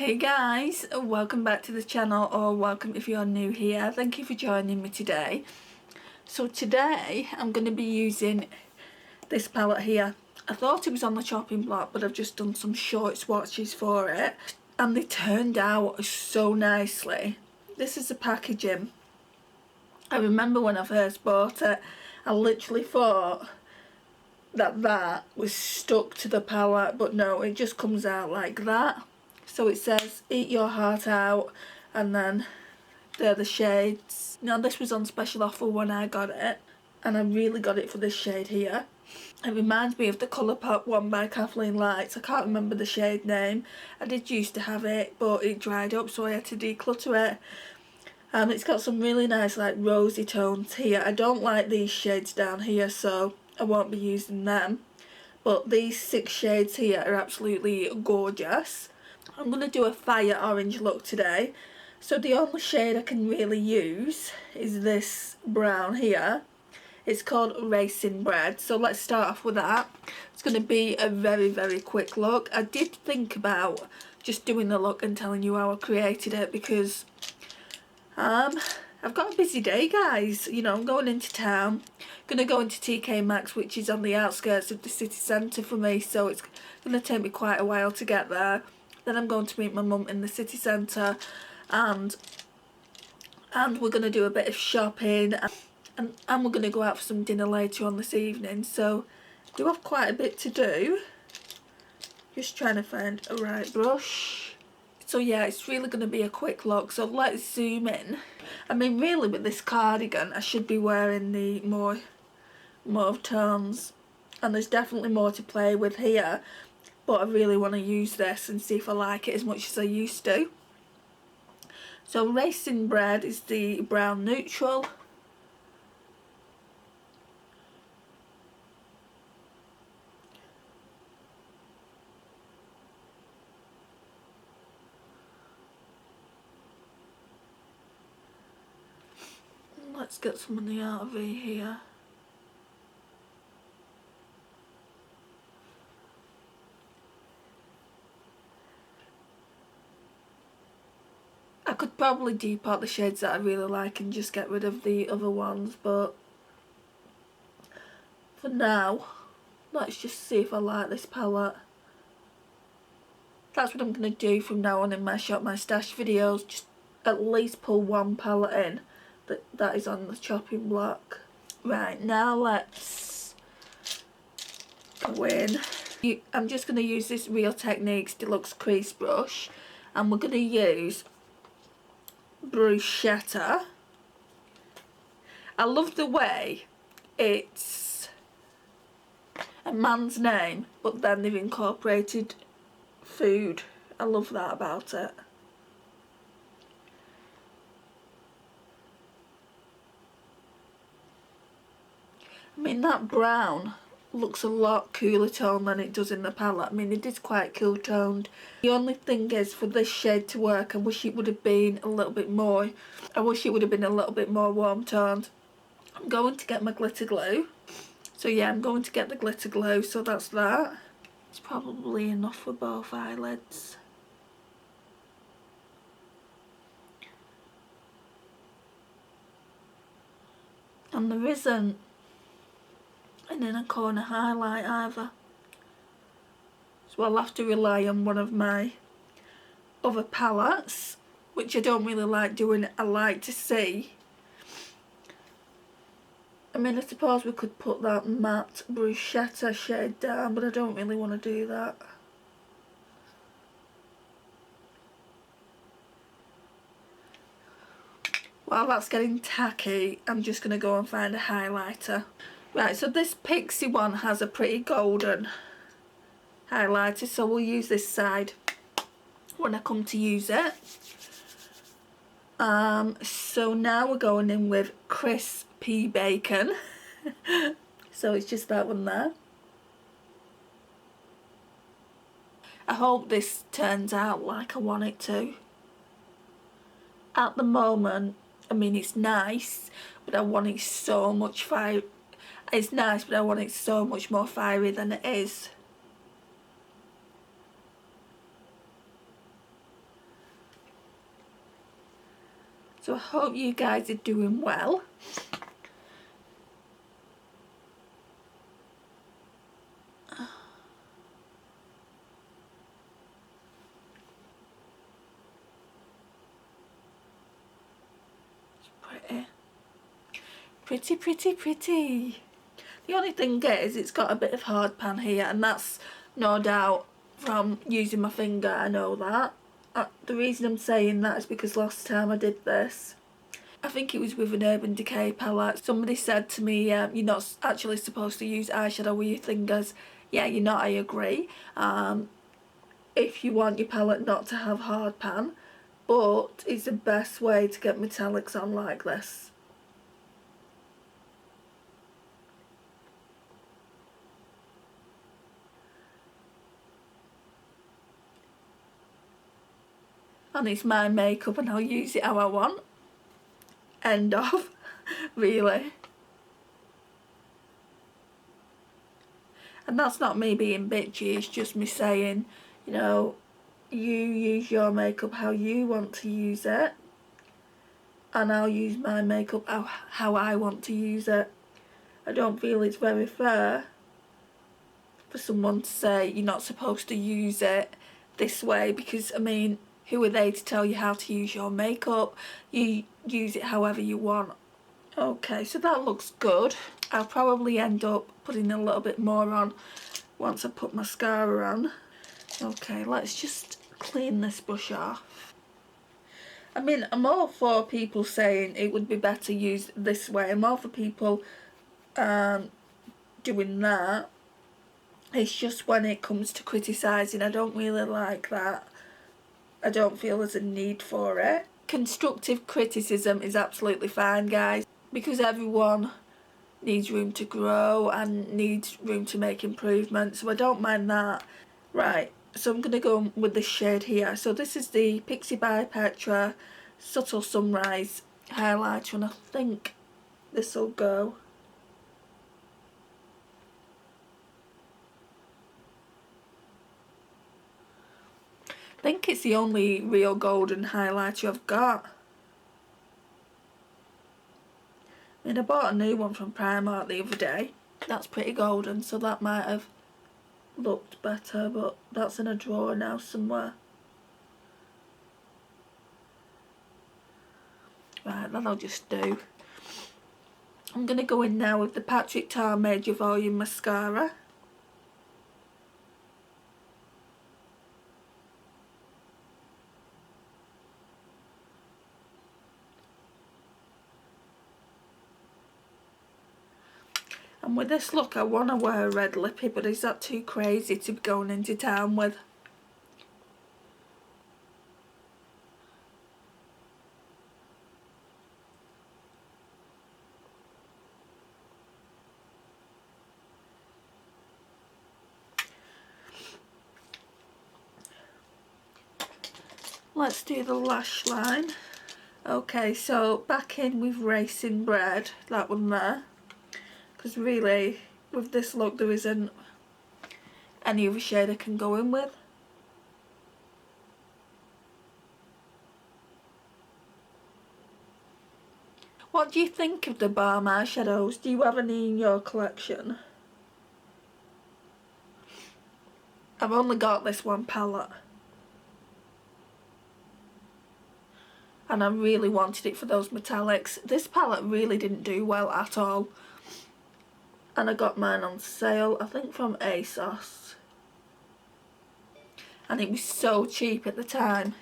Hey guys, welcome back to the channel, or welcome if you're new here. Thank you for joining me today. So today I'm going to be using this palette here. I thought it was on the chopping block, but I've just done some short swatches for it and they turned out so nicely. This is the packaging. I remember when I first bought it, I literally thought that was stuck to the palette, but no, it just comes out like that. So it says eat your heart out, and then they're the shades. Now this was on special offer when I got it, and I really got it for this shade here. It reminds me of the Colourpop one by Kathleen. I can't remember the shade name. I did used to have it, but it dried up, so I had to declutter it. It's got some really nice like rosy tones here. I don't like these shades down here, so I won't be using them. But these 6 shades here are absolutely gorgeous. I'm going to do a fire orange look today. So the only shade I can really use is this brown here. It's called Racing Bread. So let's start off with that. It's going to be a very quick look. I did think about just doing the look and telling you how I created it, because I've got a busy day, guys. You know, I'm going into town. Going to go into TK Maxx, which is on the outskirts of the city centre for me, so it's going to take me quite a while to get there. Then I'm going to meet my mum in the city centre, and we're going to do a bit of shopping, and we're going to go out for some dinner later on this evening. So I do have quite a bit to do. Just trying to find a right brush. So yeah, it's really going to be a quick look, so let's zoom in. I mean, really with this cardigan I should be wearing the mauve tones, and there's definitely more to play with here, but I really want to use this and see if I like it as much as I used to. So Racing Bread is the brown neutral. Let's get some of the RV here. I could probably depot the shades that I really like and just get rid of the other ones, but for now, let's just see if I like this palette. That's what I'm going to do from now on in my Shop My Stash videos, just at least pull one palette in that is on the chopping block. Right, now let's go in. I'm just going to use this Real Techniques Deluxe Crease Brush, and we're going to use Bruschetta. I love the way it's a man's name, but then they've incorporated food. I love that about it. I mean, that brown looks a lot cooler toned than it does in the palette. I mean, it is quite cool toned. The only thing is, for this shade to work, I wish it would have been a little bit more. I wish it would have been a little bit more warm toned. I'm going to get my glitter glue. So yeah, I'm going to get the glitter glue, so that's that. It's probably enough for both eyelids. And there isn't an inner corner highlight either, so I'll have to rely on one of my other palettes, which I don't really like doing. I like to see, I mean, I suppose we could put that matte Bruschetta shade down, but I don't really want to do that. While that's getting tacky, I'm just going to go and find a highlighter. Right, so this Pixi one has a pretty golden highlighter, so we'll use this side when I come to use it. So now we're going in with Crispy Bacon. So it's just that one there. I hope this turns out like I want it to. At the moment, I mean, it's nice, but I want it so much fire. It's nice, but I want it so much more fiery than it is. So I hope you guys are doing well. It's pretty. Pretty, pretty, pretty. The only thing is it's got a bit of hard pan here, and that's no doubt from using my finger, I know that. The reason I'm saying that is because last time I did this, I think it was with an Urban Decay palette, somebody said to me, you're not actually supposed to use eyeshadow with your fingers. Yeah, you're not, I agree. If you want your palette not to have hard pan, but it's the best way to get metallics on like this. And it's my makeup and I'll use it how I want. End of. Really. And that's not me being bitchy, it's just me saying, you know, you use your makeup how you want to use it, and I'll use my makeup how I want to use it. I don't feel it's very fair for someone to say you're not supposed to use it this way, because I mean, who are they to tell you how to use your makeup? You use it however you want. Okay, so that looks good. I'll probably end up putting a little bit more on once I put mascara on. Okay, let's just clean this brush off. I mean, I'm all for people saying it would be better used this way. I'm all for people doing that. It's just when it comes to criticising, I don't really like that. I don't feel there's a need for it. Constructive criticism is absolutely fine, guys, because everyone needs room to grow and needs room to make improvements, so I don't mind that. Right, so I'm going to go with this shade here. So this is the Pixi by Petra Subtle Sunrise highlighter, and I think this will go. I think it's the only real golden highlighter I've got. I mean, I bought a new one from Primark the other day. That's pretty golden, so that might have looked better, but that's in a drawer now somewhere. Right, that'll just do. I'm going to go in now with the Petra Major Volume Mascara. And with this look, I want to wear a red lippy, but is that too crazy to be going into town with? Let's do the lash line. Okay, so back in with Racing Bread, that one there. Because really, with this look, there isn't any other shade I can go in with. What do you think of the Balm eyeshadows? Do you have any in your collection? I've only got this one palette. And I really wanted it for those metallics. This palette really didn't do well at all. And I got mine on sale, I think from ASOS. And it was so cheap at the time.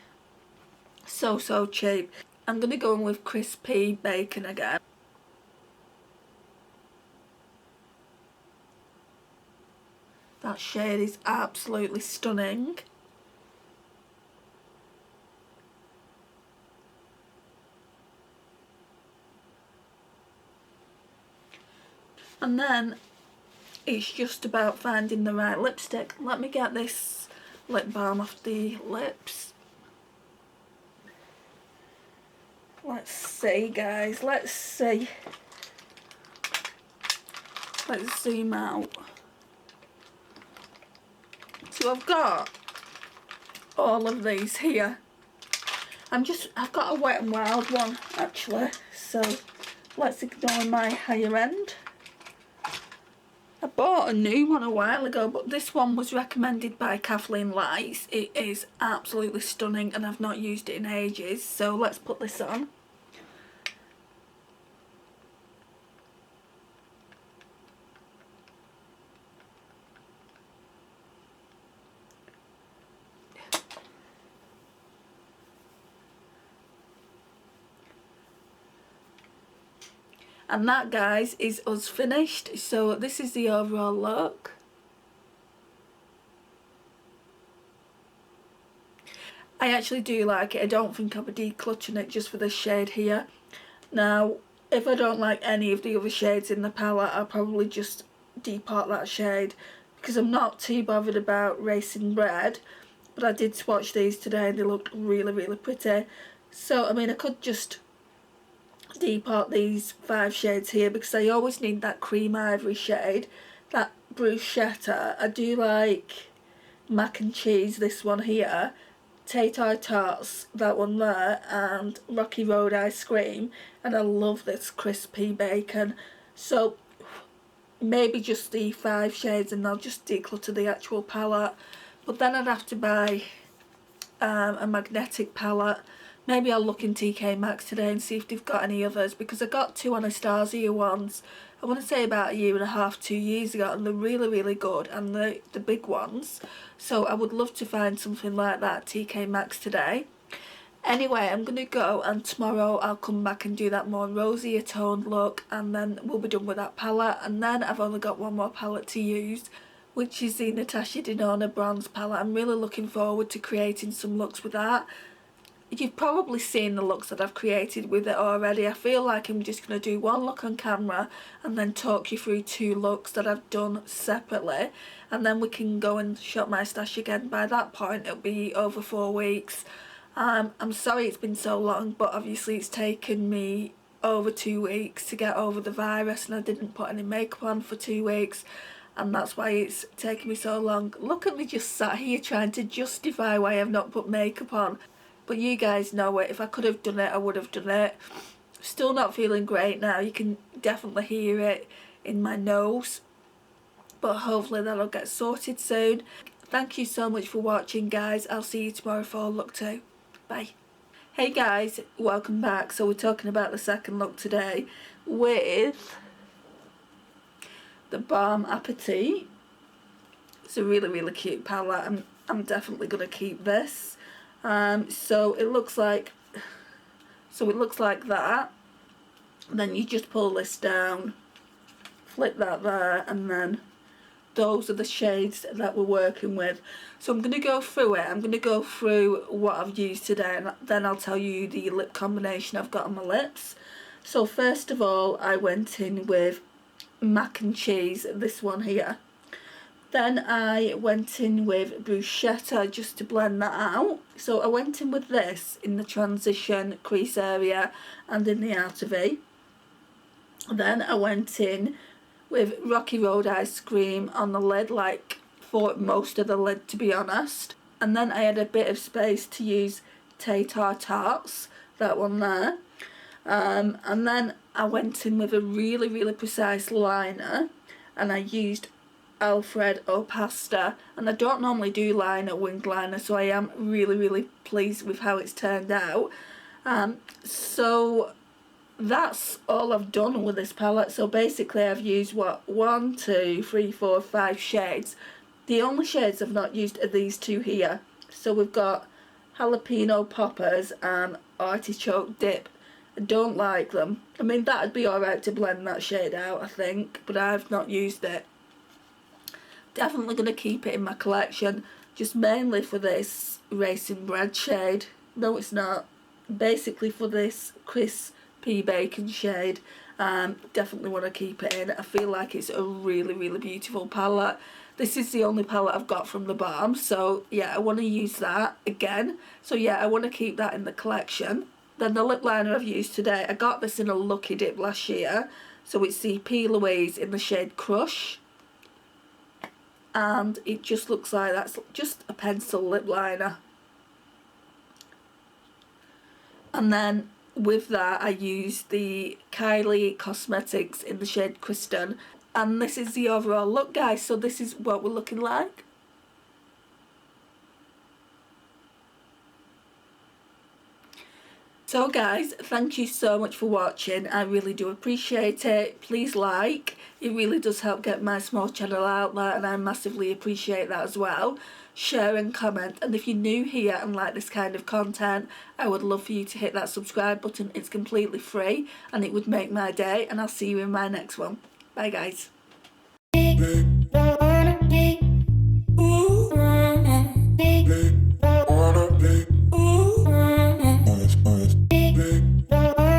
So cheap. I'm going to go in with Crispy Bacon again. That shade is absolutely stunning. And then it's just about finding the right lipstick. Let me get this lip balm off the lips. Let's see, guys, let's see. Let's zoom out. So I've got all of these here. I've got a Wet n Wild one actually, so let's ignore my higher end. I bought a new one a while ago, but this one was recommended by Kathleen. It is absolutely stunning and I've not used it in ages, so let's put this on. And that, guys, is us finished. So this is the overall look. I actually do like it. I don't think I'll be decluttering it just for this shade here. Now, if I don't like any of the other shades in the palette, I'll probably just depot that shade, because I'm not too bothered about Racing Red. But I did swatch these today and they looked really, really pretty. So, I mean, I could just depot these 5 shades here, because I always need that cream ivory shade, that bruschetta. I do like mac and cheese, this one here, tatar tarts, that one there, and Rocky Road ice cream, and I love this crispy bacon. So maybe just the 5 shades and I'll just declutter the actual palette. But then I'd have to buy a magnetic palette. Maybe I'll look in TK Maxx today and see if they've got any others, because I got 2 Anastasia ones, I want to say about 1.5 to 2 years ago, and they're really, really good, and the big ones. So I would love to find something like that at TK Maxx today. Anyway, I'm going to go, and tomorrow I'll come back and do that more rosier toned look, and then we'll be done with that palette. And then I've only got one more palette to use, which is the Natasha Denona bronze palette. I'm really looking forward to creating some looks with that. You've probably seen the looks that I've created with it already. I feel like I'm just going to do one look on camera and then talk you through 2 looks that I've done separately, and then we can go and shop my stash again. By that point it'll be over 4 weeks. I'm sorry it's been so long, but obviously it's taken me over 2 weeks to get over the virus, and I didn't put any makeup on for 2 weeks, and that's why it's taken me so long. Look at me just sat here trying to justify why I've not put makeup on. But you guys know it. If I could have done it, I would have done it. Still not feeling great now. You can definitely hear it in my nose. But hopefully that'll get sorted soon. Thank you so much for watching, guys. I'll see you tomorrow for look 2. Bye. Hey guys, welcome back. So we're talking about the second look today with the Balm Appetit. It's a really, really cute palette. I'm definitely going to keep this. So it looks like that. Then you just pull this down, flip that there, and then those are the shades that we're working with. So I'm going to go through it. I'm going to go through what I've used today, and then I'll tell you the lip combination I've got on my lips. So first of all, I went in with mac and cheese, this one here. Then I went in with bruschetta just to blend that out. So I went in with this in the transition crease area and in the outer V. Then I went in with Rocky Road ice cream on the lid, like for most of the lid to be honest. And then I had a bit of space to use tatar tarts, that one there. And then I went in with a really, really precise liner, and I used Alfredo pasta, and I don't normally do liner, winged liner, so I am really, really pleased with how it's turned out. So that's all I've done with this palette. So basically I've used 1, 2, 3, 4, 5 shades. The only shades I've not used are these 2 here. So we've got jalapeno poppers and artichoke dip. I don't like them. I mean, that'd be alright to blend that shade out, I think, but I've not used it. Definitely going to keep it in my collection, just mainly for this Racing Bread shade. No, it's not. Basically for this crispy bacon shade. Definitely want to keep it in. I feel like it's a really, really beautiful palette. This is the only palette I've got from the Balm, so yeah, I want to use that again. So yeah, I want to keep that in the collection. Then the lip liner I've used today, I got this in a Lucky Dip last year. So it's the P. Louise in the shade Crush. And it just looks like that's just a pencil lip liner. And then with that I used the Kylie Cosmetics in the shade Kristen, and this is the overall look, guys. So this is what we're looking like. So guys, thank you so much for watching. I really do appreciate it. Please like, it really does help get my small channel out there, and I massively appreciate that as well. Share and comment, and if you're new here and like this kind of content, I would love for you to hit that subscribe button. It's completely free and it would make my day, and I'll see you in my next one. Bye guys.